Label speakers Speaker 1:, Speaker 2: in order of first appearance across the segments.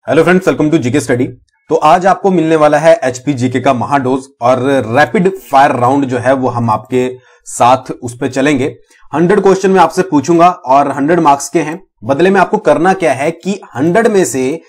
Speaker 1: Hello friends, welcome to GK study. तो आज आपको मिलने वाला है एचपी जीके का महाडोज और रैपिड फायर राउंड जो है वो हम आपके साथ उस पर चलेंगे। 100 क्वेश्चन में आपसे पूछूंगा और 100 मार्क्स के हैं। बदले में आपको करना क्या है कि 100 में से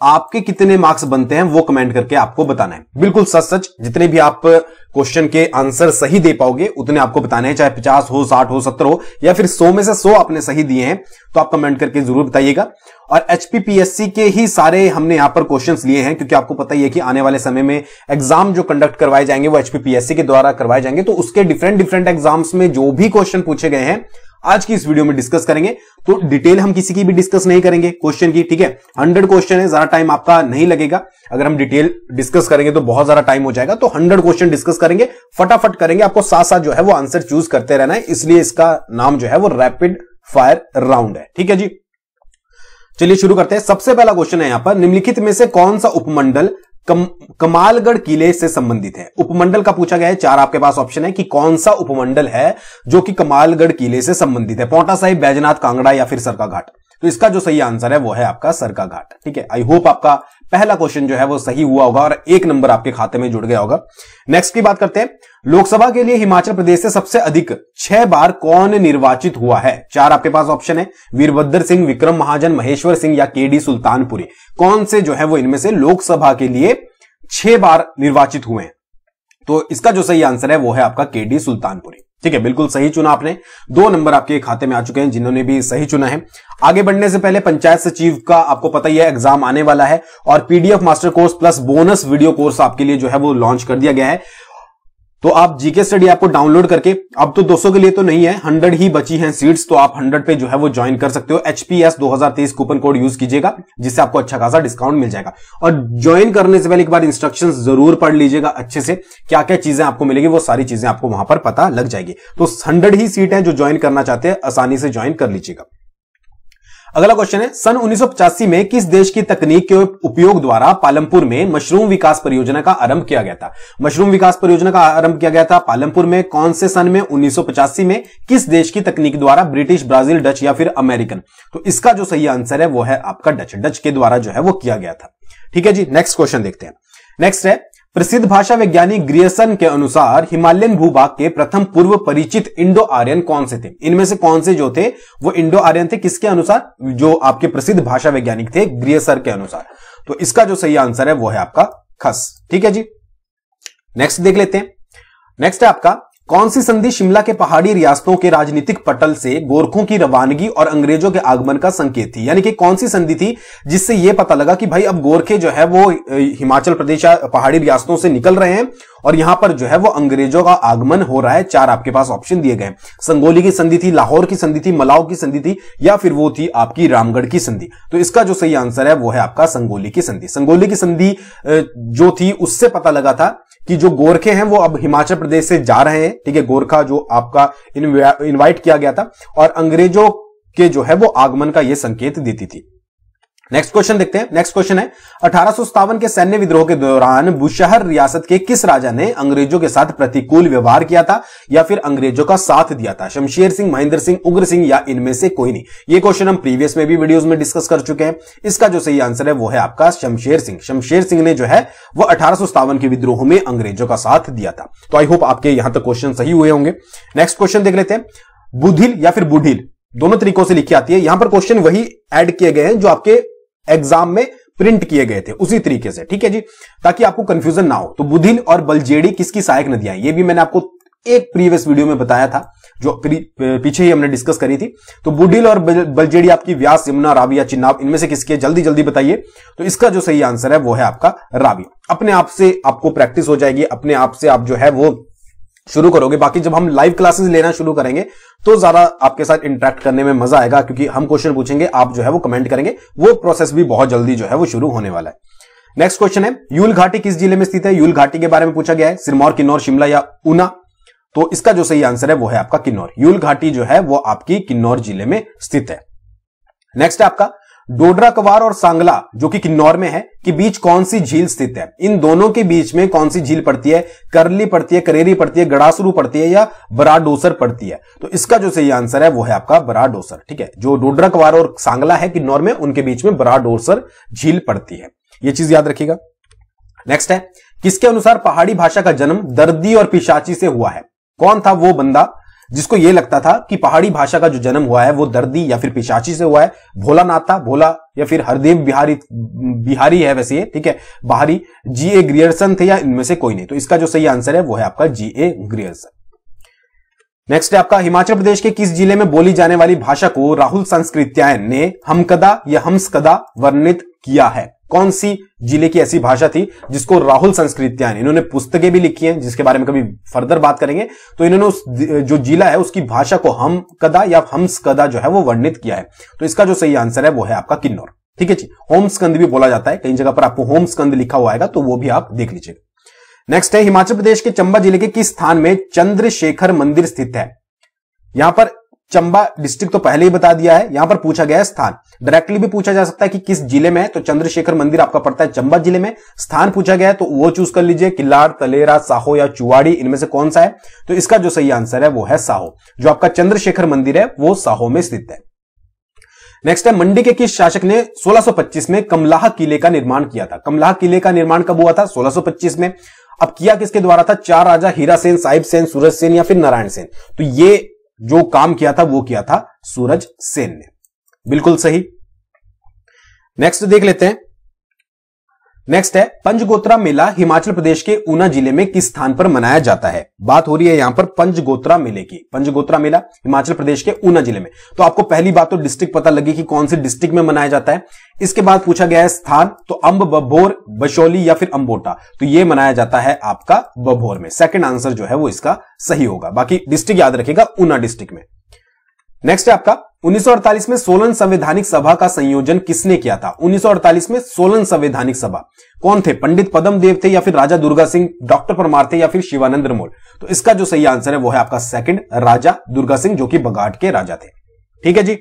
Speaker 1: आपके कितने मार्क्स बनते हैं वो कमेंट करके आपको बताना है। बिल्कुल सच सच जितने भी आप क्वेश्चन के आंसर सही दे पाओगे उतने आपको बताने हैं, चाहे 50 हो, 60 हो, 70 हो या फिर 100 में से 100 आपने सही दिए हैं तो आप कमेंट करके जरूर बताइएगा। और एचपीपीएससी के ही सारे हमने यहां पर क्वेश्चंस लिए हैं क्योंकि आपको पता ही है कि आने वाले समय में एग्जाम जो कंडक्ट करवाए जाएंगे वो एचपीपीएससी के द्वारा करवाए जाएंगे। तो उसके डिफरेंट एग्जाम्स में जो भी क्वेश्चन पूछे गए हैं आज की इस वीडियो में डिस्कस करेंगे। तो डिटेल हम किसी की भी डिस्कस नहीं करेंगे क्वेश्चन की, ठीक है। 100 क्वेश्चन है, ज्यादा टाइम आपका नहीं लगेगा। अगर हम डिटेल डिस्कस करेंगे तो बहुत ज्यादा टाइम हो जाएगा। तो 100 क्वेश्चन डिस्कस करेंगे, फटाफट करेंगे। आपको साथ साथ जो है वो आंसर चूज करते रहना है, इसलिए इसका नाम जो है वो रैपिड फायर राउंड है, ठीक है जी। चलिए शुरू करते हैं। सबसे पहला क्वेश्चन है यहां पर, निम्नलिखित में से कौन सा उपमंडल कमालगढ़ किले से संबंधित है। उपमंडल का पूछा गया है, 4 आपके पास ऑप्शन है कि कौन सा उपमंडल है जो कि कमालगढ़ किले से संबंधित है। पांवटा साहिब, बैजनाथ, कांगड़ा या फिर सरका घाट। तो इसका जो सही आंसर है वो है आपका सरका घाट, ठीक है। आई होप आपका पहला क्वेश्चन जो है वो सही हुआ होगा और 1 नंबर आपके खाते में जुड़ गया होगा। नेक्स्ट की बात करते हैं। लोकसभा के लिए हिमाचल प्रदेश से सबसे अधिक 6 बार कौन निर्वाचित हुआ है। 4 आपके पास ऑप्शन है, वीरभद्र सिंह, विक्रम महाजन, महेश्वर सिंह या केडी सुल्तानपुरी। कौन से जो है वो इनमें से लोकसभा के लिए 6 बार निर्वाचित हुए हैं। तो इसका जो सही आंसर है वो है आपका केडी सुल्तानपुरी, ठीक है। बिल्कुल सही चुना आपने। 2 नंबर आपके खाते में आ चुके हैं जिन्होंने भी सही चुना है। आगे बढ़ने से पहले पंचायत सचिव का आपको पता ही है एग्जाम आने वाला है और PDF master course plus bonus video course आपके लिए जो है वो लॉन्च कर दिया गया है। तो आप जीके स्टडी ऐप को डाउनलोड करके, अब तो 200 के लिए तो नहीं है, 100 ही बची हैं सीट्स, तो आप 100 पे जो है वो ज्वाइन कर सकते हो। HPS 2023 कूपन कोड यूज कीजिएगा जिससे आपको अच्छा खासा डिस्काउंट मिल जाएगा। और ज्वाइन करने से पहले एक बार इंस्ट्रक्शंस जरूर पढ़ लीजिएगा अच्छे से, क्या क्या चीजें आपको मिलेगी वो सारी चीजें आपको वहां पर पता लग जाएगी। तो 100 ही सीट है, जो ज्वाइन करना चाहते हैं आसानी से ज्वाइन कर लीजिएगा। अगला क्वेश्चन है, सन 1985 में किस देश की तकनीक के उपयोग द्वारा पालमपुर में मशरूम विकास परियोजना का आरंभ किया गया था। मशरूम विकास परियोजना का आरंभ किया गया था पालमपुर में कौन से सन में? 1985 में। किस देश की तकनीक द्वारा? ब्रिटिश, ब्राजील, डच या फिर अमेरिकन। तो इसका जो सही आंसर है वो है आपका डच के द्वारा जो है वो किया गया था, ठीक है जी। नेक्स्ट क्वेश्चन देखते हैं। नेक्स्ट है, प्रसिद्ध भाषा वैज्ञानिक ग्रियर्सन के अनुसार हिमालयन भूभाग के प्रथम पूर्व परिचित इंडो आर्यन कौन से थे। इनमें से कौन से जो थे वो इंडो आर्यन थे, किसके अनुसार? जो आपके प्रसिद्ध भाषा वैज्ञानिक थे ग्रियर्सन के अनुसार। तो इसका जो सही आंसर है वो है आपका खस, ठीक है जी। नेक्स्ट देख लेते हैं। नेक्स्ट है आपका, कौन सी संधि शिमला के पहाड़ी रियासतों के राजनीतिक पटल से गोरखों की रवानगी और अंग्रेजों के आगमन का संकेत थी। यानी कि कौन सी संधि थी जिससे यह पता लगा कि भाई अब गोरखे जो है वो हिमाचल प्रदेश पहाड़ी रियासतों से निकल रहे हैं और यहां पर जो है वो अंग्रेजों का आगमन हो रहा है। 4 आपके पास ऑप्शन दिए गए। संगोली की संधि थी, लाहौर की संधि थी, मलाव की संधि थी या फिर वो थी आपकी रामगढ़ की संधि। तो इसका जो सही आंसर है वो है आपका संगोली की संधि। संगोली की संधि जो थी उससे पता लगा था कि जो गोरखे हैं वो अब हिमाचल प्रदेश से जा रहे हैं, ठीक है। गोरखा जो आपका इनवाइट किया गया था और अंग्रेजों के जो है वो आगमन का ये संकेत देती थी। नेक्स्ट क्वेश्चन देखते हैं। नेक्स्ट क्वेश्चन है, 1857 के सैन्य विद्रोह के दौरान बुशहर रियासत के किस राजा ने अंग्रेजों के साथ प्रतिकूल व्यवहार किया था या फिर अंग्रेजों का साथ दिया था? शमशेर सिंह, महेंद्र सिंह, उग्र सिंह या इनमें से कोई नहीं। ये क्वेश्चन हम प्रीवियस में भी वीडियोस में डिस्कस कर चुके हैं। इसका जो सही आंसर है वो है आपका शमशेर सिंह। शमशेर सिंह ने जो है वो 1857 के विद्रोह में अंग्रेजों का साथ दिया था। तो आई होप आपके यहां तक क्वेश्चन सही हुए होंगे। नेक्स्ट क्वेश्चन देख लेते हैं। बुधिल या फिर बुढ़िल दोनों तरीकों से लिखी आती है। यहां पर क्वेश्चन वही ऐड किए गए हैं जो आपके एग्जाम में प्रिंट किए गए थे उसी तरीके से, ठीक है जी, ताकि आपको कंफ्यूजन ना हो। तो बुधिल और बलजेड़ी किसकी सहायक नदियां हैं? ये भी मैंने आपको एक प्रीवियस वीडियो में बताया था जो पीछे ही हमने डिस्कस करी थी। तो बुधिल और बलजेड़ी आपकी व्यास, यमुना, रावी या चिनाब, इनमें से किसकी है? जल्दी जल्दी बताइए। तो इसका जो सही आंसर है वो है आपका रावी। अपने आप से आपको प्रैक्टिस हो जाएगी, अपने आप से आप जो है वो शुरू करोगे। बाकी जब हम लाइव क्लासेस लेना शुरू करेंगे तो ज्यादा आपके साथ इंटरेक्ट करने में मजा आएगा क्योंकि हम क्वेश्चन पूछेंगे, आप जो है वो कमेंट करेंगे। वो प्रोसेस भी बहुत जल्दी जो है वो शुरू होने वाला है। नेक्स्ट क्वेश्चन है, यूल घाटी किस जिले में स्थित है? यूल घाटी के बारे में पूछा गया है। सिरमौर, किन्नौर, शिमला या ऊना। तो इसका जो सही आंसर है वो है आपका किन्नौर। यूल घाटी जो है वो आपकी किन्नौर जिले में स्थित है। नेक्स्ट है आपका, डोडरा कवार और सांगला जो कि किन्नौर में है के बीच कौन सी झील स्थित है? इन दोनों के बीच में कौन सी झील पड़ती है? करली पड़ती है, करेरी पड़ती है, गड़ासरू पड़ती है या बराडोसर पड़ती है? तो इसका जो सही आंसर है वो है आपका बराडोसर। ठीक है, जो डोडरा कवार और सांगला है किन्नौर में, उनके बीच में बराडोसर झील पड़ती है। यह चीज याद रखिएगा। नेक्स्ट है, किसके अनुसार पहाड़ी भाषा का जन्म दर्दी और पिशाची से हुआ है? कौन था वो बंदा जिसको यह लगता था कि पहाड़ी भाषा का जो जन्म हुआ है वो दर्दी या फिर पिशाची से हुआ है? भोलानाथ था, भोला या फिर हरदेव बिहारी है वैसे ये, ठीक है, बाहरी, G.A. ग्रियर्सन थे या इनमें से कोई नहीं? तो इसका जो सही आंसर है वो है आपका G.A. ग्रियर्सन। नेक्स्ट है आपका, हिमाचल प्रदेश के किस जिले में बोली जाने वाली भाषा को राहुल सांस्कृत्यायन ने हमकदा या हम्सकदा वर्णित किया है? कौन सी जिले की ऐसी भाषा थी जिसको राहुल सांस्कृत्यायन, इन्होंने पुस्तकें भी लिखी हैं जिसके बारे में कभी फर्दर बात करेंगे, तो इन्होंने उस जो जिला है उसकी भाषा को हमकदा या हम्सकदा जो है वो वर्णित किया है। तो इसका जो सही आंसर है वो है आपका किन्नौर। ठीक है जी, होमस्कंद भी बोला जाता है, कई जगह पर आपको होमस्कंद लिखा हुआ आएगा तो वो भी आप देख लीजिएगा। नेक्स्ट है, हिमाचल प्रदेश के चंबा जिले के किस स्थान में चंद्रशेखर मंदिर स्थित है? यहां पर चंबा डिस्ट्रिक्ट तो पहले ही बता दिया है, यहां पर पूछा गया है स्थान। डायरेक्टली भी पूछा जा सकता है कि किस जिले में है, तो चंद्रशेखर मंदिर आपका पड़ता है चंबा जिले में। स्थान पूछा गया है तो वो चूज कर लीजिए, किल्लार, तलेरा, साहो या चुवाड़ी, इनमें से कौन सा है? तो इसका जो सही आंसर है वो है साहो। जो आपका चंद्रशेखर मंदिर है वो साहो में स्थित है। नेक्स्ट है, मंडी के किस शासक ने 1625 में कमलाह किले का निर्माण किया था? कमलाह किले का निर्माण कब हुआ था? 1625 में। अब किया किसके द्वारा था? चार राजा हीरा सेन, साहिब सेन, सूरज सेन या फिर नारायण सेन? तो ये जो काम किया था वो किया था सूरज सेन ने। बिल्कुल सही। नेक्स्ट देख लेते हैं। नेक्स्ट है, पंचगोत्रा मेला हिमाचल प्रदेश के ऊना जिले में किस स्थान पर मनाया जाता है? बात हो रही है यहां पर पंचगोत्रा मेले की। पंचगोत्रा मेला हिमाचल प्रदेश के ऊना जिले में। तो आपको पहली बात तो डिस्ट्रिक्ट पता लगी कि कौन सी डिस्ट्रिक्ट में मनाया जाता है। इसके बाद पूछा गया है स्थान, तो अंब, बभोर, बशोली या फिर अंबोटा? तो यह मनाया जाता है आपका बभोर में। सेकंड आंसर जो है वो इसका सही होगा। बाकी डिस्ट्रिक्ट याद रखिएगा, ऊना डिस्ट्रिक्ट में। नेक्स्ट है आपका, 1948 में सोलन संवैधानिक सभा का संयोजन किसने किया था? 1948 में सोलन संवैधानिक सभा कौन थे? पंडित पद्म देव थे या फिर राजा दुर्गा सिंह, डॉक्टर परमार थे या फिर शिवानंद मोल? तो इसका जो सही आंसर है वो है आपका सेकंड, राजा दुर्गा सिंह, जो कि बघाट के राजा थे। ठीक है जी।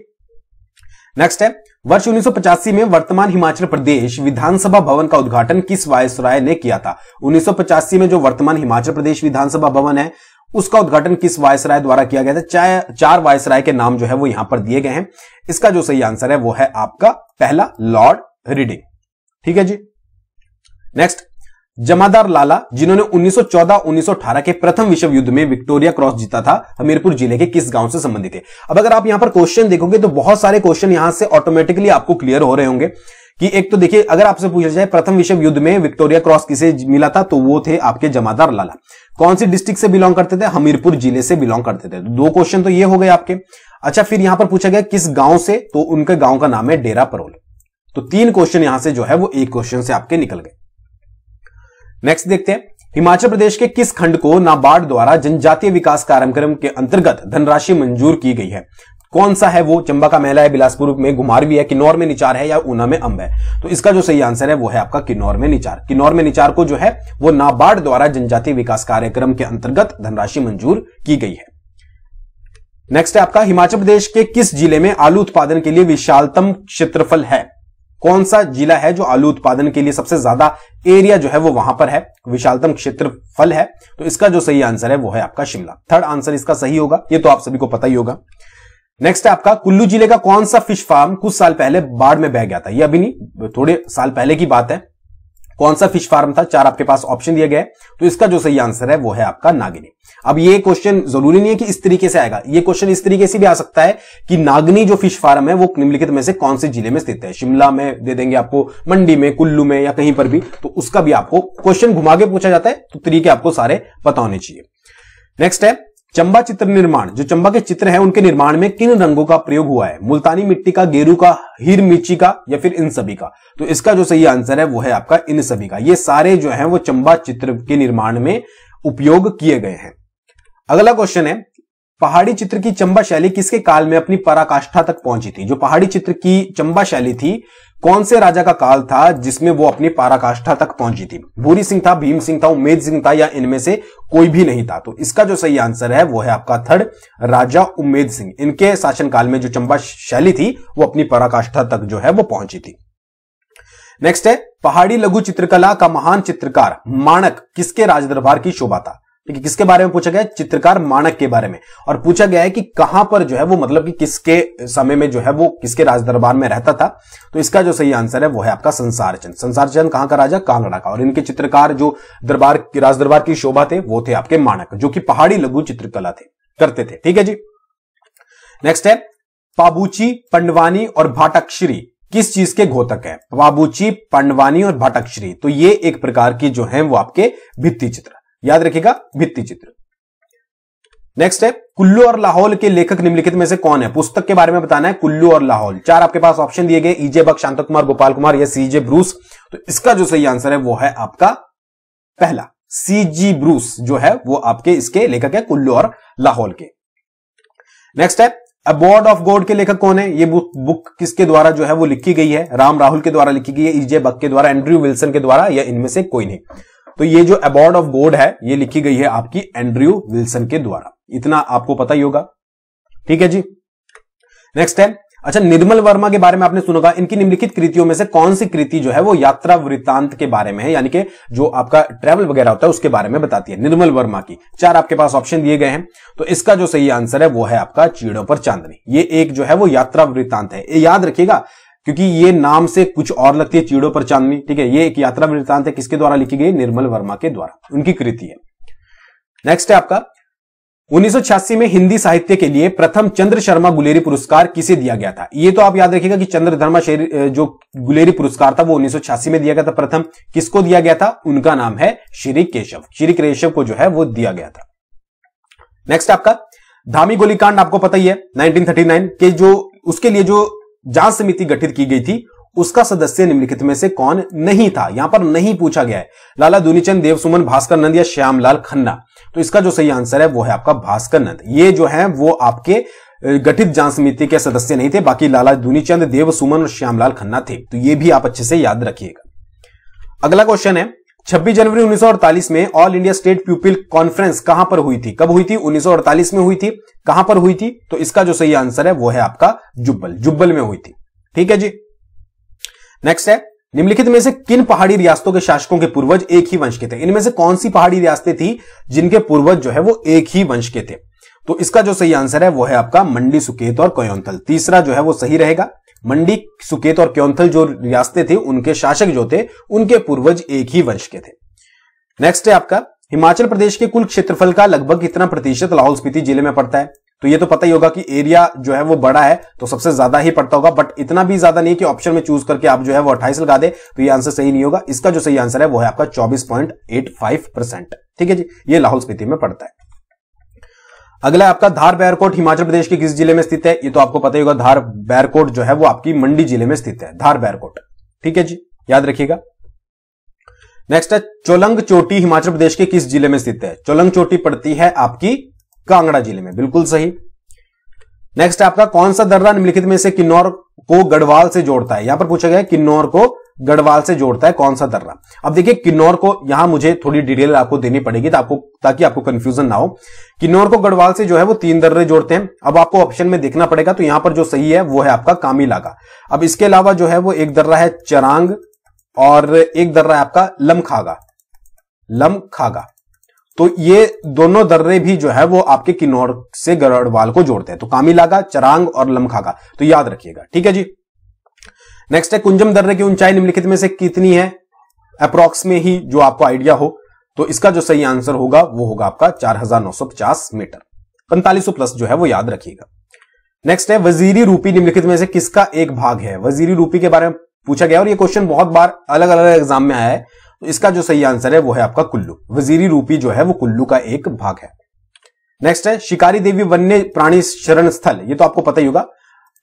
Speaker 1: नेक्स्ट है, वर्ष 1985 में वर्तमान हिमाचल प्रदेश विधानसभा भवन का उद्घाटन किस वायसराय ने किया था? 1985 में जो वर्तमान हिमाचल प्रदेश विधानसभा भवन है उसका उद्घाटन किस वायसराय द्वारा किया गया था? चार वायसराय के नाम जो है वो यहां पर दिए गए हैं। इसका जो सही आंसर है वो है आपका पहला, लॉर्ड रीडिंग। ठीक है जी। नेक्स्ट, जमादार लाला जिन्होंने 1914-1918 के प्रथम विश्व युद्ध में विक्टोरिया क्रॉस जीता था, हमीरपुर जिले के किस गांव से संबंधित है? अब अगर आप यहां पर क्वेश्चन देखोगे तो बहुत सारे क्वेश्चन यहां से ऑटोमेटिकली आपको क्लियर हो रहे होंगे कि एक तो देखिए, अगर आपसे पूछा जाए प्रथम विश्व युद्ध में विक्टोरिया क्रॉस किसे मिला था, तो वो थे आपके जमादार लाला। कौन सी डिस्ट्रिक्ट से बिलोंग करते थे? हमीरपुर जिले से बिलोंग करते थे। दो क्वेश्चन तो ये हो गए आपके। अच्छा, फिर यहां पर पूछा गया किस गांव से, तो उनके गांव का नाम है डेरा परोल। तो तीन क्वेश्चन यहां से जो है वो एक क्वेश्चन से आपके निकल गए। नेक्स्ट देखते हैं, हिमाचल प्रदेश के किस खंड को नाबार्ड द्वारा जनजातीय विकास कार्यक्रम के अंतर्गत धनराशि मंजूर की गई है? कौन सा है वो? चंबा का मेला है, बिलासपुर में घुमारवी है, किन्नौर में निचार है या ऊना में अंब है? तो इसका जो सही आंसर है वो है आपका किन्नौर में निचार। किन्नौर में निचार को जो है वो नाबार्ड द्वारा जनजातीय विकास कार्यक्रम के अंतर्गत धनराशि मंजूर की गई है। नेक्स्ट है आपका, हिमाचल प्रदेश के किस जिले में आलू उत्पादन के लिए विशालतम क्षेत्रफल है? कौन सा जिला है जो आलू उत्पादन के लिए सबसे ज्यादा एरिया जो है वो वहां पर है, विशालतम क्षेत्रफल है? तो इसका जो सही आंसर है वो है आपका शिमला। थर्ड आंसर इसका सही होगा, ये तो आप सभी को पता ही होगा। नेक्स्ट है आपका, कुल्लू जिले का कौन सा फिश फार्म कुछ साल पहले बाढ़ में बह गया था? ये अभी नहीं, थोड़े साल पहले की बात है। कौन सा फिश फार्म था? चार आपके पास ऑप्शन दिए गए, तो इसका जो सही आंसर है वो है आपका नागिनी। अब ये क्वेश्चन जरूरी नहीं है कि इस तरीके से आएगा, ये क्वेश्चन इस तरीके से भी आ सकता है कि नागनी जो फिश फार्म है वो निम्नलिखित में से कौन से जिले में स्थित है? शिमला में दे देंगे आपको, मंडी में, कुल्लू में या कहीं पर भी, तो उसका भी आपको क्वेश्चन घुमा के पूछा जाता है, तो तरीके आपको सारे पता होने चाहिए। नेक्स्ट है, चंबा चित्र निर्माण, जो चंबा के चित्र हैं उनके निर्माण में किन रंगों का प्रयोग हुआ है? मुल्तानी मिट्टी का, गेरू का, हीर मिर्ची का या फिर इन सभी का? तो इसका जो सही आंसर है वो है आपका इन सभी का। ये सारे जो है वो चंबा चित्र के निर्माण में उपयोग किए गए हैं। अगला क्वेश्चन है, पहाड़ी चित्र की चंबा शैली किसके काल में अपनी पराकाष्ठा तक पहुंची थी? जो पहाड़ी चित्र की चंबा शैली थी, कौन से राजा का काल था जिसमें वो अपनी पराकाष्ठा तक पहुंची थी? भूरी सिंह था, भीम सिंह था, उमेद सिंह था, या इनमें से कोई भी नहीं था? तो इसका जो सही आंसर है वो है आपका थर्ड, राजा उमेद सिंह। इनके शासनकाल में जो चंबा शैली थी वो अपनी पराकाष्ठा तक जो है वो पहुंची थी। नेक्स्ट है, पहाड़ी लघु चित्रकला का महान चित्रकार माणक किसके राजदरबार की शोभा था? ठीक है, किसके बारे में पूछा गया है? चित्रकार माणक के बारे में। और पूछा गया है कि कहां पर जो है वो, मतलब कि किसके समय में जो है वो किसके राजदरबार में रहता था? तो इसका जो सही आंसर है वो है आपका संसार चंद। संसार चंद कहां का राजा? कांगड़ा का। और इनके चित्रकार जो राजदरबार की शोभा थे वो थे आपके माणक, जो कि पहाड़ी लघु चित्रकला करते थे। ठीक है जी। नेक्स्ट है, पाबूची, पंडवानी और भाटाक्षरी किस चीज के घोतक है? पाबूची, पंडवानी और भाटाक्षरी, तो ये एक प्रकार की जो है वो आपके भित्ति चित्र, याद रखिएगा, भित्ति चित्र। नेक्स्ट है, कुल्लू और लाहौल के लेखक निम्नलिखित में से कौन है? पुस्तक के बारे में बताना है, कुल्लू और लाहौल। चार आपके पास ऑप्शन दिए गए, ईजे बक, शांत कुमार, गोपाल कुमार या सीजे ब्रूस। तो इसका जो सही आंसर है वो है आपका पहला, सीजी ब्रूस जो है वो आपके इसके लेखक है, कुल्लू और लाहौल के। नेक्स्ट है, अबॉर्ड ऑफ गॉड के लेखक कौन है? ये बुक किसके द्वारा जो है वो लिखी गई है? राम राहुल के द्वारा लिखी गई है, ईजे बक के द्वारा, एंड्रयू विल्सन के द्वारा, या इनमें से कोई नहीं? तो ये जो अबॉर्ड ऑफ गॉड है ये लिखी गई है आपकी एंड्रयू विल्सन के द्वारा, इतना आपको पता ही होगा। ठीक है जी। नेक्स्ट है, अच्छा, निर्मल वर्मा के बारे में आपने सुना होगा। इनकी निम्नलिखित कृतियों में से कौन सी कृति जो है वो यात्रा वृत्तांत के बारे में है, यानी कि जो आपका ट्रैवल वगैरह होता है उसके बारे में बताती है? निर्मल वर्मा की चार आपके पास ऑप्शन दिए गए हैं। तो इसका जो सही आंसर है वो है आपका चीड़ों पर चांदनी। ये एक जो है वो यात्रा वृत्तांत है, ये याद रखिएगा क्योंकि ये नाम से कुछ और लगती है, चीड़ों पर चांदनी। ठीक है, ये एक यात्रा वृत्तांत है, किसके द्वारा लिखी गई? निर्मल वर्मा के द्वारा, उनकी कृति है। नेक्स्ट है आपका, 1986 में हिंदी साहित्य के लिए प्रथम चंद्र शर्मा गुलेरी पुरस्कार किसे दिया गया था? ये तो आप याद रखिएगा कि चंद्रधर्मा जो गुलेरी पुरस्कार था वो 1986 में दिया गया था प्रथम। किसको दिया गया था? उनका नाम है श्री केशव। श्री केशव को जो है वो दिया गया था। नेक्स्ट आपका, धामी गोलीकांड आपको पता ही है, 1939 के जो उसके लिए जो जांच समिति गठित की गई थी उसका सदस्य निम्नलिखित में से कौन नहीं था? यहां पर नहीं पूछा गया है, लाला दुनीचंद, देवसुमन, भास्कर नंद या श्यामलाल खन्ना। तो इसका जो सही आंसर है वो है आपका भास्कर नंद। ये जो है वो आपके गठित जांच समिति के सदस्य नहीं थे, बाकी लाला दुनीचंद, देवसुमन और श्यामलाल खन्ना थे। तो ये भी आप अच्छे से याद रखिएगा। अगला क्वेश्चन है, 26 जनवरी 1948 में all India state people conference कहां पर हुई थी? कब हुई थी? 1948 में हुई थी। कहां पर हुई थी? तो इसका जो सही आंसर है वो है आपका जुब्बल। जुब्बल में हुई थी। ठीक है जी। नेक्स्ट है, निम्नलिखित में से किन पहाड़ी रियासतों के शासकों के पूर्वज एक ही वंश के थे? इनमें से कौन सी पहाड़ी रियासतें थी जिनके पूर्वज जो है वो एक ही वंश के थे? तो इसका जो सही आंसर है वो है आपका मंडी, सुकेत और कयोंथल। तीसरा जो है वो सही रहेगा। मंडी, सुकेत और क्योंथल जो रियासतें थे उनके शासक जो थे उनके पूर्वज एक ही वंश के थे। नेक्स्ट है आपका, हिमाचल प्रदेश के कुल क्षेत्रफल का लगभग कितना प्रतिशत लाहौल स्पीति जिले में पड़ता है? तो ये तो पता ही होगा कि एरिया जो है वो बड़ा है तो सबसे ज्यादा ही पड़ता होगा, बट इतना भी ज्यादा नहीं कि ऑप्शन में चूज करके आप जो है वो 28 लगा दे, तो ये आंसर सही नहीं होगा। इसका जो सही आंसर है वो है आपका 24.85%। ठीक है जी, ये लाहौल स्पीति में पड़ता है। अगला आपका, धार बैरकोट हिमाचल प्रदेश के किस जिले में स्थित है? ये तो आपको पता ही होगा, धार बैरकोट जो है वो आपकी मंडी जिले में स्थित है, धार बैरकोट। ठीक है जी, याद रखिएगा। नेक्स्ट है, चोलंग चोटी हिमाचल प्रदेश के किस जिले में स्थित है? चोलंग चोटी पड़ती है आपकी कांगड़ा जिले में, बिल्कुल सही। नेक्स्ट आपका, कौन सा दर्रा निम्नलिखित में से किन्नौर को गढ़वाल से जोड़ता है? यहां पर पूछा गया है किन्नौर को गढ़वाल से जोड़ता है कौन सा दर्रा। अब देखिए, किन्नौर को यहां मुझे थोड़ी डिटेल आपको देनी पड़ेगी ताकि आपको कंफ्यूजन ना हो। किन्नौर को गढ़वाल से जो है वो 3 दर्रे जोड़ते हैं। अब आपको ऑप्शन में देखना पड़ेगा, तो यहां पर जो सही है वो है आपका कामीलागा। अब इसके अलावा जो है वो एक दर्रा है चरांग और एक दर्रा है आपका लमखागा। तो ये दोनों दर्रे भी जो है वो आपके किन्नौर से गढ़वाल को जोड़ते हैं। तो कामीलागा, चरांग और लमखागा, तो याद रखिएगा। ठीक है जी। नेक्स्ट है, कुंजम दर्रे की ऊंचाई निम्नलिखित में से कितनी है? अप्रॉक्स में ही जो आपको आइडिया हो, तो इसका जो सही आंसर होगा वो होगा आपका 4950 मीटर, 4500 प्लस जो है वो याद रखिएगा। नेक्स्ट है, वजीरी रूपी निम्नलिखित में से किसका एक भाग है? वजीरी रूपी के बारे में पूछा गया और ये क्वेश्चन बहुत बार अलग अलग एग्जाम में आया है। तो इसका जो सही आंसर है वो है आपका कुल्लू। वजीरी रूपी जो है वो कुल्लू का एक भाग है। नेक्स्ट है, शिकारी देवी वन्य प्राणी शरण स्थल, ये तो आपको पता ही होगा।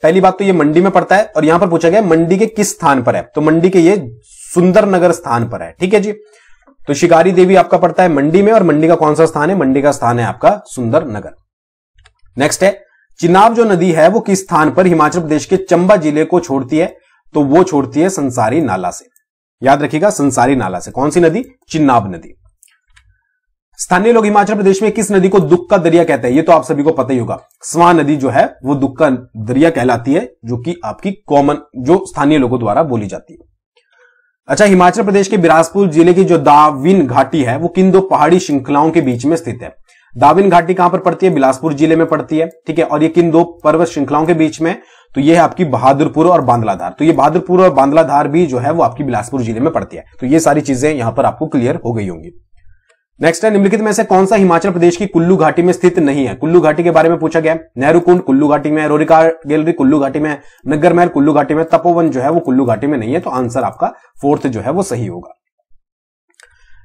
Speaker 1: पहली बात तो ये मंडी में पड़ता है और यहां पर पूछा गया मंडी के किस स्थान पर है? तो मंडी के ये सुंदरनगर स्थान पर है। ठीक है जी। तो शिकारी देवी आपका पड़ता है मंडी में, और मंडी का कौन सा स्थान है? मंडी का स्थान है आपका सुंदरनगर। नेक्स्ट है, चिनाब जो नदी है वो किस स्थान पर हिमाचल प्रदेश के चंबा जिले को छोड़ती है? तो वो छोड़ती है संसारी नाला से। याद रखिएगा, संसारी नाला से। कौन सी नदी? चिनाब नदी। स्थानीय लोग हिमाचल प्रदेश में किस नदी को दुख का दरिया कहते हैं? ये तो आप सभी को पता ही होगा। स्वां नदी जो है वो दुख का दरिया कहलाती है, जो कि आपकी कॉमन, जो स्थानीय लोगों द्वारा बोली जाती है। अच्छा, हिमाचल प्रदेश के बिलासपुर जिले की जो दाविन घाटी है वो किन दो पहाड़ी श्रृंखलाओं के बीच में स्थित है? दाविन घाटी कहां पर पड़ती है? बिलासपुर जिले में पड़ती है, ठीक है। और ये किन दो पर्वत श्रृंखलाओं के बीच में? तो ये है आपकी बहादुरपुर और बांदलाधार। तो ये बहादुरपुर और बांदलाधार भी जो है वो आपकी बिलासपुर जिले में पड़ती है। तो ये सारी चीजें यहां पर आपको क्लियर हो गई होंगी। नेक्स्ट है, निम्नलिखित में से कौन सा हिमाचल प्रदेश की कुल्लू घाटी में स्थित नहीं है? कुल्लू घाटी के बारे में पूछा गया। नेहरू कुंड कुल्लू घाटी में, रोरिका गैलरी कुल्लू घाटी में, नगर महल कुल्लू घाटी में, तपोवन जो है वो कुल्लू घाटी में नहीं है। तो आंसर आपका फोर्थ जो है वो सही होगा।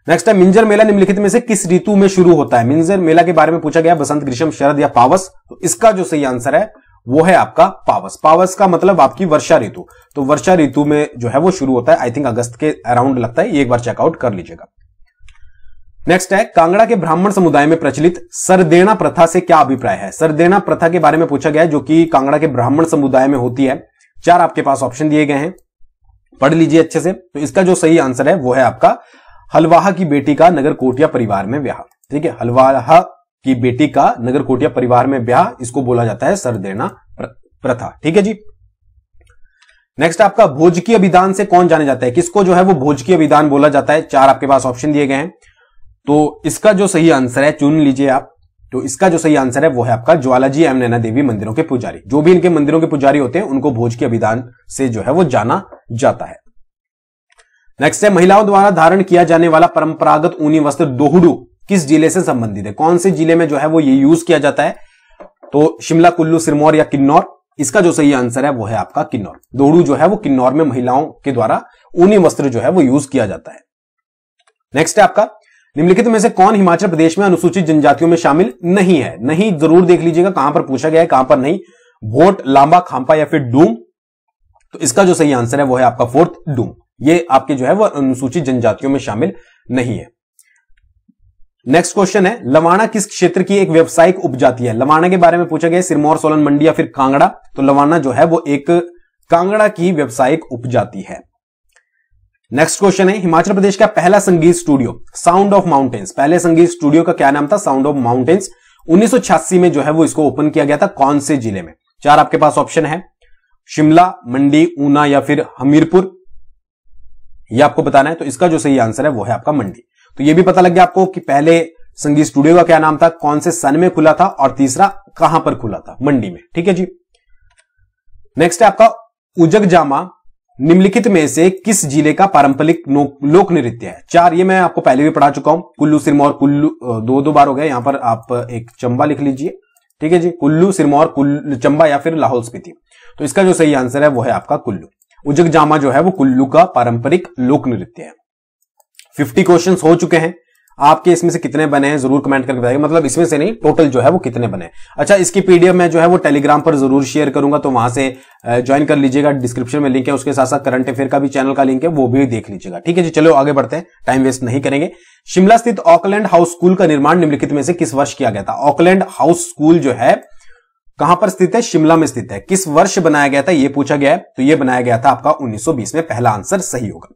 Speaker 1: नेक्स्ट है, मिंजर मेला निम्नलिखित में से किस ऋतु में शुरू होता है? मिंजर मेला के बारे में पूछा गया, बसंत, ग्रीष्म, शरद या पावस। तो इसका जो सही आंसर है वो है आपका पावस। पावस का मतलब आपकी वर्षा ऋतु। तो वर्षा ऋतु में जो है वो शुरू होता है, आई थिंक अगस्त के अराउंड लगता है। ये एक बार चेकआउट कर लीजिएगा। नेक्स्ट है, कांगड़ा के ब्राह्मण समुदाय में प्रचलित सरदेना प्रथा से क्या अभिप्राय है? सरदेना प्रथा के बारे में पूछा गया है, जो कि कांगड़ा के ब्राह्मण समुदाय में होती है। 4 आपके पास ऑप्शन दिए गए हैं, पढ़ लीजिए अच्छे से। तो इसका जो सही आंसर है वो है आपका हलवाहा की बेटी का नगर कोटिया परिवार में ब्याह। ठीक है, हलवाहा की बेटी का नगर कोटिया परिवार में ब्याह, इसको बोला जाता है सरदेना प्रथा। ठीक है जी। नेक्स्ट आपका भोजकीय विधान से कौन जाने जाता है? किसको जो है वो भोजकीय विधान बोला जाता है? 4 आपके पास ऑप्शन दिए गए हैं। तो इसका जो सही आंसर है, चुन लीजिए आप। तो इसका जो सही आंसर है वो है आपका ज्वालाजी एवं नैना देवी मंदिरों के पुजारी। जो भी इनके मंदिरों के पुजारी होते हैं उनको भोजकीय विधान से जो है वो जाना जाता है। नेक्स्ट है, महिलाओं द्वारा धारण किया जाने वाला परंपरागत ऊनी वस्त्र दोहड़ू किस जिले से संबंधित है? कौन से जिले में जो है वो ये यूज किया जाता है? तो शिमला, कुल्लू, सिरमौर या किन्नौर। इसका जो सही आंसर है वो है आपका किन्नौर। दोहड़ू जो है वो किन्नौर में महिलाओं के द्वारा ऊनी वस्त्र जो है वो यूज किया जाता है। नेक्स्ट है आपका, निम्नलिखित में से कौन हिमाचल प्रदेश में अनुसूचित जनजातियों में शामिल नहीं है? नहीं जरूर देख लीजिएगा, कहां पर पूछा गया है, कहां पर नहीं। भोट, लांबा, खांपा या फिर डूम। तो इसका जो सही आंसर है वो है आपका फोर्थ, डूम। ये आपके जो है वो अनुसूचित जनजातियों में शामिल नहीं है। नेक्स्ट क्वेश्चन है, लवाना किस क्षेत्र की एक व्यावसायिक उपजाति है? लवाना के बारे में पूछा गया, सिरमौर, सोलन, मंडी या फिर कांगड़ा। तो लवाना जो है वो एक कांगड़ा की व्यावसायिक उपजाति है। नेक्स्ट क्वेश्चन है, हिमाचल प्रदेश का पहला संगीत स्टूडियो साउंड ऑफ माउंटेन्स, पहले संगीत स्टूडियो का क्या नाम था? Sound of mountains. 1986 में जो है वो इसको ओपन किया गया था। कौन से जिले में? 4 आपके पास ऑप्शन है, शिमला, मंडी, ऊना या फिर हमीरपुर। ये आपको बताना है। तो इसका जो सही आंसर है वो है आपका मंडी। तो ये भी पता लग गया आपको कि पहले संगीत स्टूडियो का क्या नाम था, कौन से सन में खुला था, और तीसरा कहां पर खुला था? मंडी में। ठीक है जी। नेक्स्ट है आपका उजग जामा निम्नलिखित में से किस जिले का पारंपरिक लोक नृत्य है? 4 ये मैं आपको पहले भी पढ़ा चुका हूं। कुल्लू, सिरमौर, कुल्लू 2 बार हो गया। यहां पर आप एक चंबा लिख लीजिए। ठीक है जी, कुल्लू, सिरमौर, चंबा या फिर लाहौल स्पीति। तो इसका जो सही आंसर है वो है आपका कुल्लू। उजग जामा जो है वो कुल्लू का पारंपरिक लोक नृत्य है। 50 क्वेश्चंस हो चुके हैं। आपके इसमें से कितने बने हैं जरूर कमेंट करके बताइए, मतलब इसमें से नहीं, टोटल जो है वो कितने बने। अच्छा, इसकी पीडीएफ में जो है वो टेलीग्राम पर जरूर शेयर करूंगा, तो वहां से ज्वाइन कर लीजिएगा। डिस्क्रिप्शन में लिंक है, उसके साथ साथ करंट अफेयर का भी चैनल का लिंक है, वो भी देख लीजिएगा। ठीक है जी, चलो आगे बढ़ते हैं, टाइम वेस्ट नहीं करेंगे। शिमला स्थित ऑकलैंड हाउस स्कूल का निर्माण निम्नलिखित में से किस वर्ष किया गया था? ऑकलैंड हाउस स्कूल जो है कहां पर स्थित है? शिमला में स्थित है। किस वर्ष बनाया गया था ये पूछा गया है। तो ये बनाया गया था आपका 1920 में। पहला आंसर सही होगा।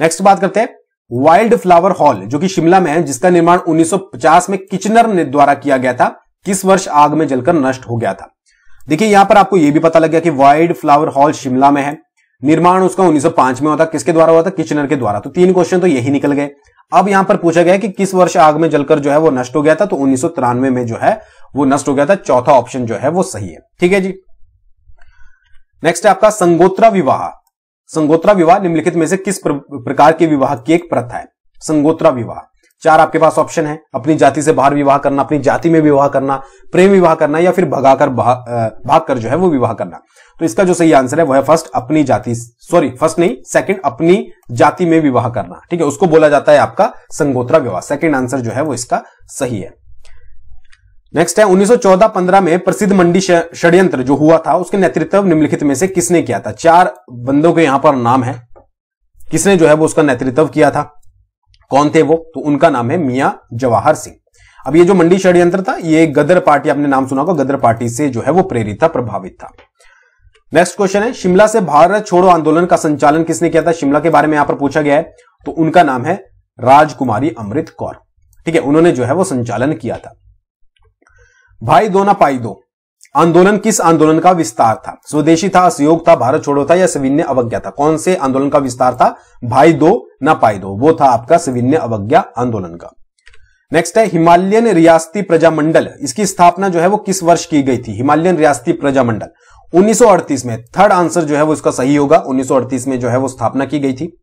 Speaker 1: नेक्स्ट बात करते हैं, वाइल्ड फ्लावर हॉल जो कि शिमला में है, जिसका निर्माण 1950 में किचनर ने द्वारा किया गया था, किस वर्ष आग में जलकर नष्ट हो गया था? देखिए यहां पर आपको यह भी पता लग गया कि वाइल्ड फ्लावर हॉल शिमला में है, निर्माण उसका 1905 में होता। किसके द्वारा हुआ था? किचनर के द्वारा। तो 3 क्वेश्चन तो यही निकल गए। अब यहां पर पूछा गया कि किस वर्ष आग में जलकर जो है वो नष्ट हो गया था? तो 1993 में जो है वो नष्ट हो गया था। चौथा ऑप्शन जो है वो सही है। ठीक है जी। नेक्स्ट है आपका संगोत्रा विवाह। संगोत्रा विवाह निम्नलिखित में से किस प्रकार के विवाह की एक प्रथा है? संगोत्रा विवाह। 4 आपके पास ऑप्शन है, अपनी जाति से बाहर विवाह करना, अपनी जाति में विवाह करना, प्रेम विवाह करना या फिर भागकर जो है वो विवाह करना। तो इसका जो सही आंसर है वो है फर्स्ट, अपनी जाति, सॉरी फर्स्ट नहीं सेकंड, अपनी जाति में विवाह करना। ठीक है, उसको बोला जाता है आपका संगोत्रा विवाह। सेकंड आंसर जो है वो इसका सही है। नेक्स्ट है 1914-15 में प्रसिद्ध मंडी षड्यंत्र जो हुआ था उसके नेतृत्व निम्नलिखित में से किसने किया था? 4 बंदों के यहां पर नाम है, किसने जो है वो उसका नेतृत्व किया था, कौन थे वो? तो उनका नाम है मियां जवाहर सिंह। अब ये जो मंडी षड्यंत्र था, ये गदर पार्टी, आपने नाम सुना होगा, गदर पार्टी से जो है वो प्रेरित था, प्रभावित था। नेक्स्ट क्वेश्चन है, शिमला से भारत छोड़ो आंदोलन का संचालन किसने किया था? शिमला के बारे में यहां पर पूछा गया है, तो उनका नाम है राजकुमारी अमृत कौर। ठीक है, उन्होंने जो है वो संचालन किया था। भाई दो ना पाई दो आंदोलन किस आंदोलन का विस्तार था? स्वदेशी था, असहयोग था, भारत छोड़ो था, या सविनय अवज्ञा था? कौन से आंदोलन का विस्तार था? भाई दो ना पाई दो, वो था आपका सविनय अवज्ञा आंदोलन का। नेक्स्ट है, हिमालयन रियासती प्रजामंडल, इसकी स्थापना जो है वो किस वर्ष की गई थी? हिमालयन रियासती प्रजामंडल 1938 में। थर्ड आंसर जो है वो इसका सही होगा, 1938 में जो है वो स्थापना की गई थी।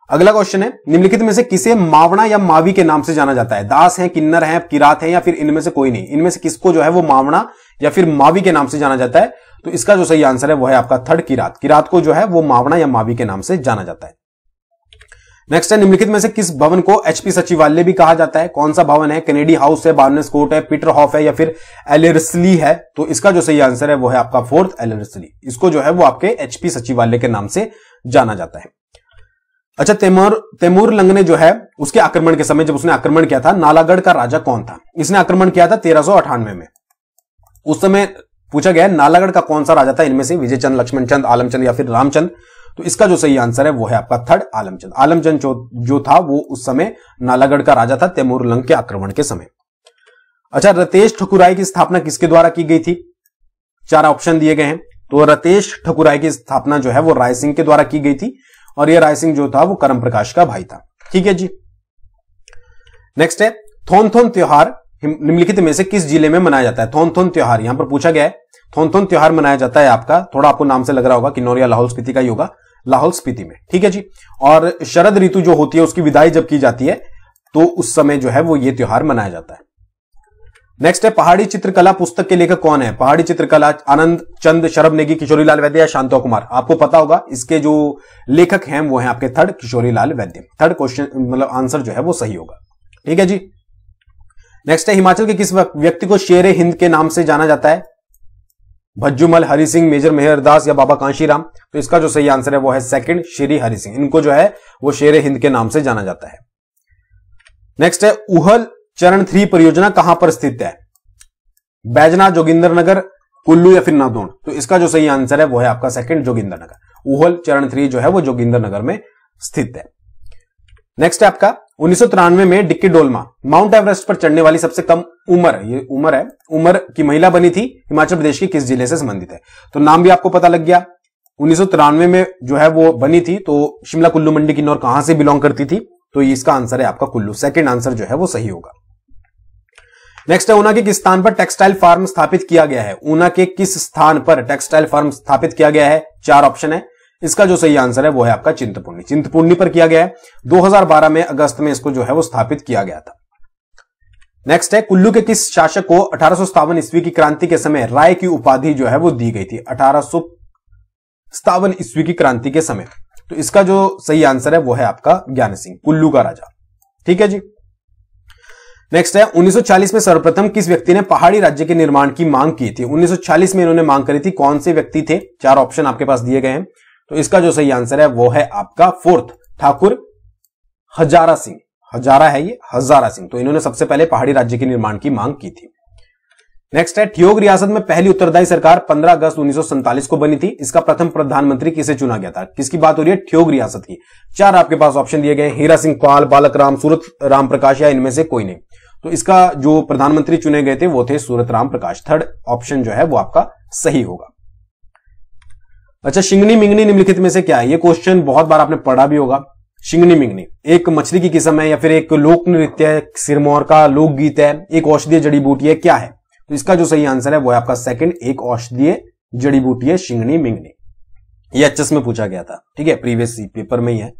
Speaker 1: अगला क्वेश्चन है, निम्नलिखित में से किसे मावना या मावी के नाम से जाना जाता है? दास है, किन्नर है, किरात है, या फिर इनमें से कोई नहीं? इनमें से किसको जो है वो मावना या फिर मावी के नाम से जाना जाता है? तो इसका जो सही आंसर है वो है आपका थर्ड, किरात। किरात को जो है वो मावना या मावी के नाम से जाना जाता है। नेक्स्ट है, निम्नलिखित में से किस भवन को एचपी सचिवालय भी कहा जाता है? कौन सा भवन है? कैनेडी हाउस है, बार्नेस कोर्ट है, पीटर हॉफ है, या फिर एलर्सली है? तो इसका जो सही आंसर है वो है आपका फोर्थ, एलर्सली। इसको जो है वो आपके एचपी सचिवालय के नाम से जाना जाता है। अच्छा, तैमूर लंग ने जो है उसके आक्रमण के समय, जब उसने आक्रमण किया था, नालागढ़ का राजा कौन था? इसने आक्रमण किया था 1398 में। उस समय पूछा गया है नालागढ़ का कौन सा राजा था इनमें से? विजय चंद, लक्ष्मण चंद, आलमचंद, या फिर रामचंद? तो इसका जो सही आंसर है वो है आपका थर्ड, आलमचंद। आलमचंद जो था वो उस समय नालागढ़ का राजा था, तैमूर लंग के आक्रमण के समय। अच्छा, रतेश ठकुराई की स्थापना किसके द्वारा की गई थी? 4 ऑप्शन दिए गए हैं। तो रतेश ठकुराई की स्थापना जो है वो राय सिंह के द्वारा की गई थी, और यह राय सिंह जो था वो करम प्रकाश का भाई था। ठीक है जी। नेक्स्ट है, थोनथोन त्योहार निम्नलिखित में से किस जिले में मनाया जाता है? थोनथोन त्योहार यहां पर पूछा गया है। थोनथोन त्योहार मनाया जाता है आपका, थोड़ा आपको नाम से लग रहा होगा, किन्नौर या लाहौल स्पीति का ही होगा, लाहौल स्पीति में। ठीक है जी। और शरद ऋतु जो होती है उसकी विदाई जब की जाती है तो उस समय जो है वो ये त्योहार मनाया जाता है। नेक्स्ट है, पहाड़ी चित्रकला पुस्तक के लेखक कौन है? पहाड़ी चित्रकला आनंद चंद, शरभ नेगी, किशोरी लाल वैद्य या शांतो कुमार? आपको पता होगा, इसके जो लेखक हैं वो हैं आपके थर्ड, किशोरी लाल वैद्य। थर्ड क्वेश्चन मतलब आंसर जो है वो सही होगा। ठीक है जी। नेक्स्ट है, हिमाचल के किस व्यक्ति को शेर हिंद के नाम से जाना जाता है? भज्जुमल, हरि सिंह, मेजर मेहरदास या बाबा कांशीराम? तो इसका जो सही आंसर है वो है सेकंड, श्री हरि सिंह। इनको जो है वो शेर हिंद के नाम से जाना जाता है। नेक्स्ट है, उहल चरण 3 परियोजना कहां पर स्थित है? बैजनाथ, जोगिंदरनगर, कुल्लू या फिर नादौन? तो इसका जो सही आंसर है वो है आपका सेकंड, जोगिंदरनगर। उहल चरण 3 जो है वो जोगिंदरनगर में स्थित है। नेक्स्ट है आपका 1993 में डिक्की डोलमा माउंट एवरेस्ट पर चढ़ने वाली सबसे कम उम्र, ये उम्र है, उम्र की महिला बनी थी, हिमाचल प्रदेश के किस जिले से संबंधित है? तो नाम भी आपको पता लग गया। 1993 में जो है वो बनी थी, तो शिमला, कुल्लू, मंडी, किन्नौर कहां से बिलोंग करती थी? तो इसका आंसर है आपका कुल्लू। सेकंड आंसर जो है वो सही होगा। नेक्स्ट है, ऊना के किस स्थान पर टेक्सटाइल फार्म स्थापित किया गया है? ऊना के किस स्थान पर टेक्सटाइल फार्म स्थापित किया गया है? 4 ऑप्शन है। इसका जो सही आंसर है वो है आपका चिंतपूर्णी। चिंतपूर्णी पर किया गया है। 2012 में अगस्त में इसको जो है वो स्थापित किया गया था। नेक्स्ट है, कुल्लू के किस शासक को 1857 ईस्वी की क्रांति के समय राय की उपाधि जो है वो दी गई थी? 1857 ईस्वी की क्रांति के समय। तो इसका जो सही आंसर है वो है आपका ज्ञान सिंह, कुल्लू का राजा। ठीक है जी। नेक्स्ट है, 1940 में सर्वप्रथम किस व्यक्ति ने पहाड़ी राज्य के निर्माण की मांग की थी? 1940 में इन्होंने मांग करी थी। कौन से व्यक्ति थे? 4 ऑप्शन आपके पास दिए गए हैं। तो इसका जो सही आंसर है वो है आपका फोर्थ, ठाकुर हजारा सिंह। हजारा है ये, हजारा सिंह। तो इन्होंने सबसे पहले पहाड़ी राज्य के निर्माण की मांग की थी। नेक्स्ट है, ठियोग रियासत में पहली उत्तरदायी सरकार 15 अगस्त 1947 को बनी थी। इसका प्रथम प्रधानमंत्री किसे चुना गया था? किसकी बात हो रही है? ठियोग रियासत की। 4 आपके पास ऑप्शन दिए गए, हीरा सिंह पाल, बालक राम, सूरत राम प्रकाश या इनमें से कोई नहीं। तो इसका जो प्रधानमंत्री चुने गए थे वो थे सूरत राम प्रकाश। थर्ड ऑप्शन जो है वो आपका सही होगा। अच्छा, शिंगनी मिंगनी निम्नलिखित में से क्या है? ये क्वेश्चन बहुत बार आपने पढ़ा भी होगा। शिंगनी मिंगनी एक मछली की किस्म है, या फिर एक लोक नृत्य है, सिरमौर का लोकगीत है, एक औषधीय जड़ी बूटी है, क्या है? तो इसका जो सही आंसर है वो है आपका सेकंड, एक औषधीय जड़ी बूटी है शिंगनी मिंगनी। ये एचएस में पूछा गया था। ठीक है, प्रीवियस पेपर में ही है।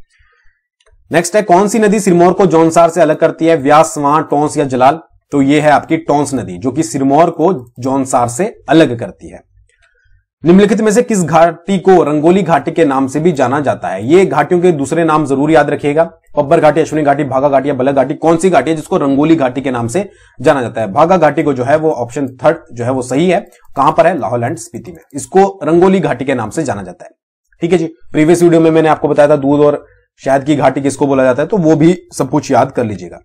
Speaker 1: नेक्स्ट है, कौन सी नदी सिरमौर को जौनसार से अलग करती है? व्यास, स्वां, टोंस या जलाल? तो ये है आपकी टोंस नदी, जो कि सिरमौर को जौनसार से अलग करती है। निम्नलिखित में से किस घाटी को रंगोली घाटी के नाम से भी जाना जाता है? ये घाटियों के दूसरे नाम जरूर याद रखिएगा। पब्बर घाटी, अश्विनी घाटी, भागा घाटी या बलक घाटी? कौन सी घाटी है जिसको रंगोली घाटी के नाम से जाना जाता है? भागा घाटी को जो है वो ऑप्शन थर्ड जो है वो सही है। कहां पर है? लाहौल एंड स्पीति में। इसको रंगोली घाटी के नाम से जाना जाता है। ठीक है जी। प्रीवियस वीडियो में मैंने आपको बताया था दूध और शहद की घाटी किसको बोला जाता है, तो वो भी सब कुछ याद कर लीजिएगा।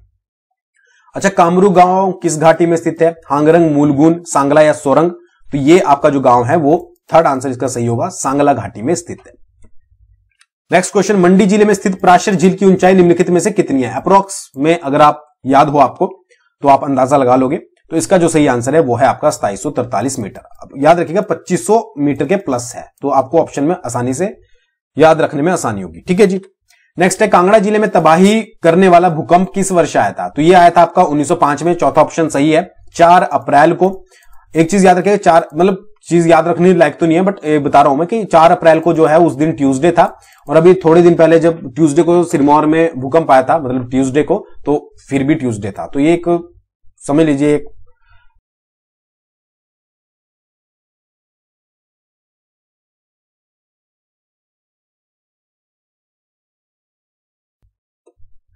Speaker 1: अच्छा, कामरू गांव किस घाटी में स्थित है? हांगरंग, मूलगुन, सांगला या सोरंग? तो ये आपका जो गांव है वो थर्ड आंसर इसका सही होगा, सांगला घाटी में स्थित है। नेक्स्ट क्वेश्चन, मंडी जिले में स्थित पराशर झील की ऊंचाई निम्नलिखित में से कितनी है? अप्रोक्स में अगर आप याद हो आपको तो आप अंदाजा लगा लोगे। तो इसका जो सही आंसर है वो है आपका 2743 मीटर। अब याद रखिएगा 2500 मीटर के प्लस है, तो आपको ऑप्शन में आसानी से याद रखने में आसानी होगी। ठीक है जी। नेक्स्ट है, कांगड़ा जिले में तबाही करने वाला भूकंप किस वर्ष आया था? तो ये आया था आपका 1905 में, चौथा ऑप्शन सही है। 4 अप्रैल को, एक चीज याद रखिएगा, 4 मतलब चीज याद रखने लायक तो नहीं है बट बता रहा हूं मैं कि 4 अप्रैल को जो है उस दिन ट्यूसडे था, और अभी थोड़े दिन पहले जब ट्यूसडे को सिरमौर में भूकंप आया था, मतलब ट्यूसडे को, तो फिर भी ट्यूसडे था। तो ये एक समझ लीजिए एक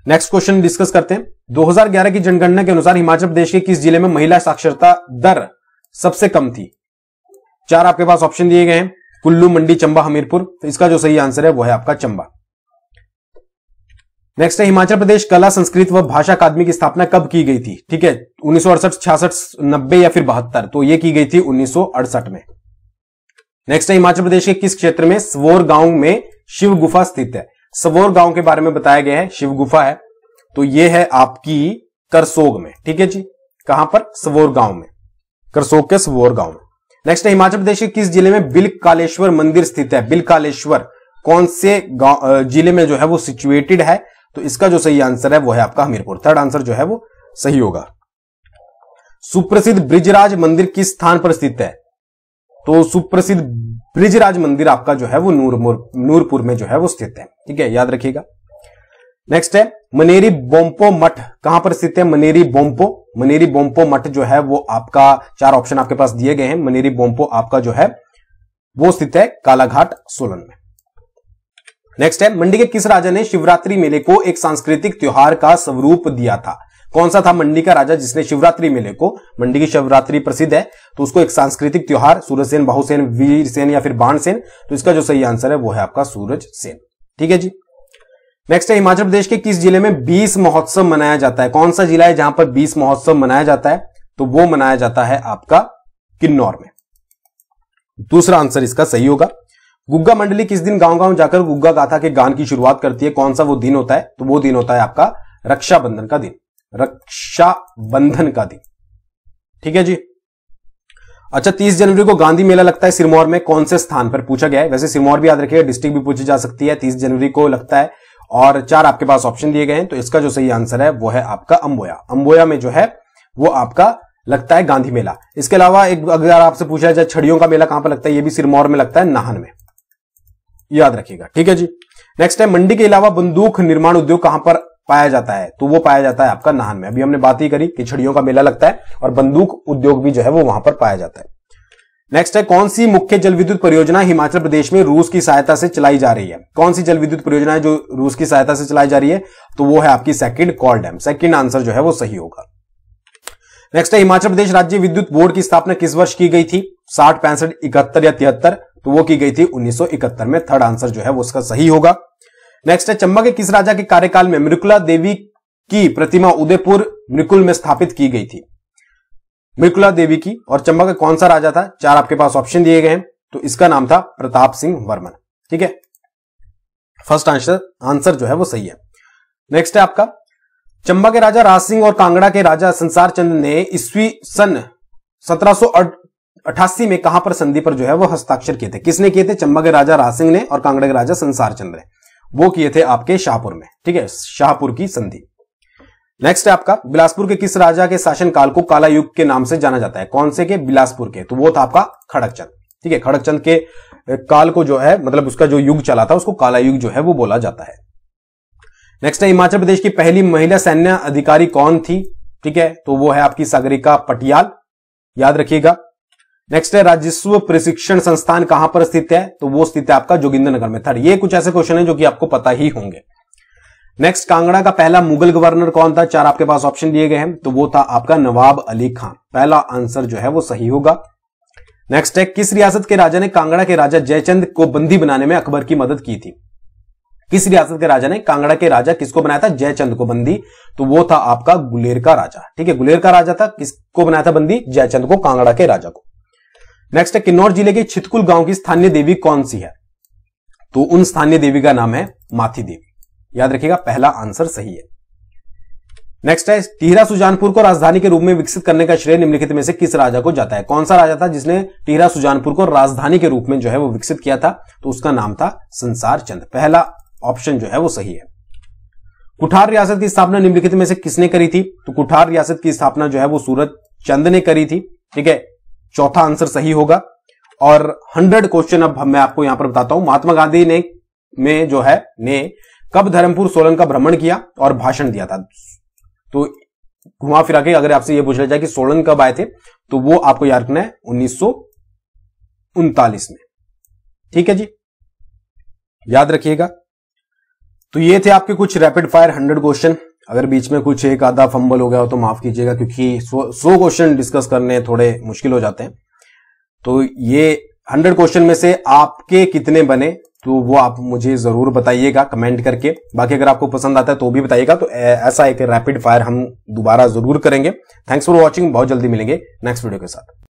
Speaker 1: नेक्स्ट क्वेश्चन डिस्कस करते हैं। 2011 की जनगणना के अनुसार हिमाचल प्रदेश के किस जिले में महिला साक्षरता दर सबसे कम थी? 4 आपके पास ऑप्शन दिए गए हैं, कुल्लू, मंडी, चंबा, हमीरपुर। तो इसका जो सही आंसर है वो है आपका चंबा। नेक्स्ट है, हिमाचल प्रदेश कला, संस्कृत व भाषा अकादमी की स्थापना कब की गई थी? ठीक है, 1968, 66, 90 या फिर 72? तो ये की गई थी 1968 में। नेक्स्ट है, हिमाचल प्रदेश के किस क्षेत्र में स्वोर गांव में शिव गुफा स्थित है? स्वोर गांव के बारे में बताया गया है, शिव गुफा है, तो ये है आपकी करसोग में। ठीक है जी, कहां पर? स्वोर गांव में, करसोग के स्वोर गांव में। नेक्स्ट है, हिमाचल प्रदेश के किस जिले में बिलकालेश्वर मंदिर स्थित है? बिलकालेश्वर कौन से जिले में जो है वो सिचुएटेड है? तो इसका जो सही आंसर है वो है आपका हमीरपुर। थर्ड आंसर जो है वो सही होगा। सुप्रसिद्ध ब्रिजराज मंदिर किस स्थान पर स्थित है? तो सुप्रसिद्ध ब्रिजराज मंदिर आपका जो है वो नूरपुर में जो है वो स्थित है। ठीक है, याद रखिएगा। नेक्स्ट है, मनेरी बोम्पो मठ कहां पर स्थित है? मनेरी बोम्पो मठ जो है वो आपका, 4 ऑप्शन आपके पास दिए गए हैं। मनेरी बोम्पो आपका जो है वो स्थित है कालाघाट, सोलन में। नेक्स्ट है, मंडी के किस राजा ने शिवरात्रि मेले को एक सांस्कृतिक त्योहार का स्वरूप दिया था? कौन सा था मंडी का राजा जिसने शिवरात्रि मेले को, मंडी की शिवरात्रि प्रसिद्ध है, तो उसको एक सांस्कृतिक त्योहार, सूरजसेन, बाहुसेन, वीरसेन या फिर बाणसेन? तो इसका जो सही आंसर है वो है आपका सूरजसेन। ठीक है जी। नेक्स्ट है, हिमाचल प्रदेश के किस जिले में 20 महोत्सव मनाया जाता है? कौन सा जिला है जहां पर 20 महोत्सव मनाया जाता है? तो वो मनाया जाता है आपका किन्नौर में। दूसरा आंसर इसका सही होगा। गुग्गा मंडली किस दिन गांव गांव जाकर गुग्गा गाथा के गान की शुरुआत करती है? कौन सा वो दिन होता है? तो वो दिन होता है आपका रक्षाबंधन का दिन, रक्षाबंधन का दिन। ठीक है जी। अच्छा, 30 जनवरी को गांधी मेला लगता है सिरमौर में, कौन से स्थान पर? पूछा गया है। वैसे सिरमौर भी याद रखिएगा, डिस्ट्रिक्ट भी पूछी जा सकती है। 30 जनवरी को लगता है, और 4 आपके पास ऑप्शन दिए गए हैं। तो इसका जो सही आंसर है वो है आपका अंबोया। अंबोया में जो है वो आपका लगता है गांधी मेला। इसके अलावा एक अगर आपसे पूछा जाए छड़ियों का मेला कहां पर लगता है, ये भी सिरमौर में लगता है, नाहन में, याद रखिएगा। ठीक है जी। नेक्स्ट है, मंडी के अलावा बंदूक निर्माण उद्योग कहां पर पाया जाता है? तो वो पाया जाता है आपका नाहन में। अभी हमने बात ही करी कि छड़ियों का मेला लगता है और बंदूक उद्योग भी जो है वो वहां पर पाया जाता है। नेक्स्ट है, कौन सी मुख्य जल विद्युत परियोजना हिमाचल प्रदेश में रूस की सहायता से चलाई जा रही है? कौन सी जल विद्युत परियोजना है जो रूस की सहायता से चलाई जा रही है? तो वो है आपकी second call dam. Second answer जो है वो सही होगा। नेक्स्ट है, हिमाचल प्रदेश राज्य विद्युत बोर्ड की स्थापना किस वर्ष की गई थी? 60, 65, 71 या 73? तो वो की गई थी 1971 में। थर्ड आंसर जो है वो उसका सही होगा। नेक्स्ट है, चंबा के किस राजा के कार्यकाल में मृकुला देवी की प्रतिमा उदयपुर मृकुल में स्थापित की गई थी? मृकुला देवी की, और चंबा का कौन सा राजा था? 4 आपके पास ऑप्शन दिए गए हैं। तो इसका नाम था प्रताप सिंह वर्मन। ठीक है, फर्स्ट आंसर जो है वो सही है। नेक्स्ट है आपका, चंबा के राजा राज सिंह और कांगड़ा के राजा संसार चंद ने ईस्वी सन 1788 में कहां पर संधि पर जो है वो हस्ताक्षर किए थे? किसने किए थे? चंबा के राजा राज सिंह ने और कांगड़ा के राजा संसार चंद ने। वो किए थे आपके शाहपुर में। ठीक है, शाहपुर की संधि। नेक्स्ट है आपका, बिलासपुर के किस राजा के शासनकाल को काला युग के नाम से जाना जाता है? कौन से के? बिलासपुर के। तो वो था आपका खड़कचंद। ठीक है, खड़कचंद के काल को जो है, मतलब उसका जो युग चला था उसको काला युग जो है वो बोला जाता है। नेक्स्ट है, हिमाचल प्रदेश की पहली महिला सैन्य अधिकारी कौन थी? ठीक है, तो वो है आपकी सागरिका पटियाल, याद रखिएगा। नेक्स्ट है, राजस्व प्रशिक्षण संस्थान कहां पर स्थित है? तो वो स्थित है आपका जोगिंद्रनगर में। थर्ड, ये कुछ ऐसे क्वेश्चन है जो कि आपको पता ही होंगे। नेक्स्ट, कांगड़ा का पहला मुगल गवर्नर कौन था? 4 आपके पास ऑप्शन दिए गए हैं। तो वो था आपका नवाब अली खां। पहला आंसर जो है वो सही होगा। नेक्स्ट है, किस रियासत के राजा ने कांगड़ा के राजा जयचंद को बंदी बनाने में अकबर की मदद की थी? किस रियासत के राजा ने कांगड़ा के राजा किसको बनाया था? जयचंद को बंदी। तो वो था आपका गुलेर का राजा। ठीक है, गुलेर का राजा था। किसको बनाया था बंदी? जयचंद को, कांगड़ा के राजा को। नेक्स्ट है, किन्नौर जिले के छितकुल गांव की स्थानीय देवी कौन सी है? तो उन स्थानीय देवी का नाम है माथी देवी। याद रखिएगा, पहला आंसर सही है। नेक्स्ट है, टिहरा सुजानपुर को राजधानी के रूप में विकसित करने का श्रेय निम्नलिखित में से किस राजा को जाता है? कौन सा राजा था जिसने टिहरा सुजानपुर को राजधानी के रूप में जो है वो विकसित किया था? तो उसका नाम था संसार चंद। पहला ऑप्शन जो है वो सही है। कुठार रियासत की स्थापना निम्नलिखित में से किसने करी थी? तो कुठार रियासत की स्थापना जो है वो सूरज चंद ने करी थी। ठीक है, चौथा आंसर सही होगा। और 100 क्वेश्चन अब मैं आपको यहां पर बताता हूं। महात्मा गांधी ने कब धर्मपुर सोलन का भ्रमण किया और भाषण दिया था? तो घुमा फिरा के अगर आपसे यह पूछा जाए कि सोलन कब आए थे, तो वो आपको याद रखना है 1939 में। ठीक है जी, याद रखिएगा। तो ये थे आपके कुछ रैपिड फायर 100 क्वेश्चन। अगर बीच में कुछ एक आधा फंबल हो गया हो तो माफ कीजिएगा, क्योंकि 100 क्वेश्चन डिस्कस करने थोड़े मुश्किल हो जाते हैं। तो ये 100 क्वेश्चन में से आपके कितने बने, तो वो आप मुझे जरूर बताइएगा कमेंट करके। बाकी अगर आपको पसंद आता है तो भी बताइएगा। तो ऐसा एक रैपिड फायर हम दोबारा जरूर करेंगे। Thanks for watching. बहुत जल्दी मिलेंगे नेक्स्ट वीडियो के साथ।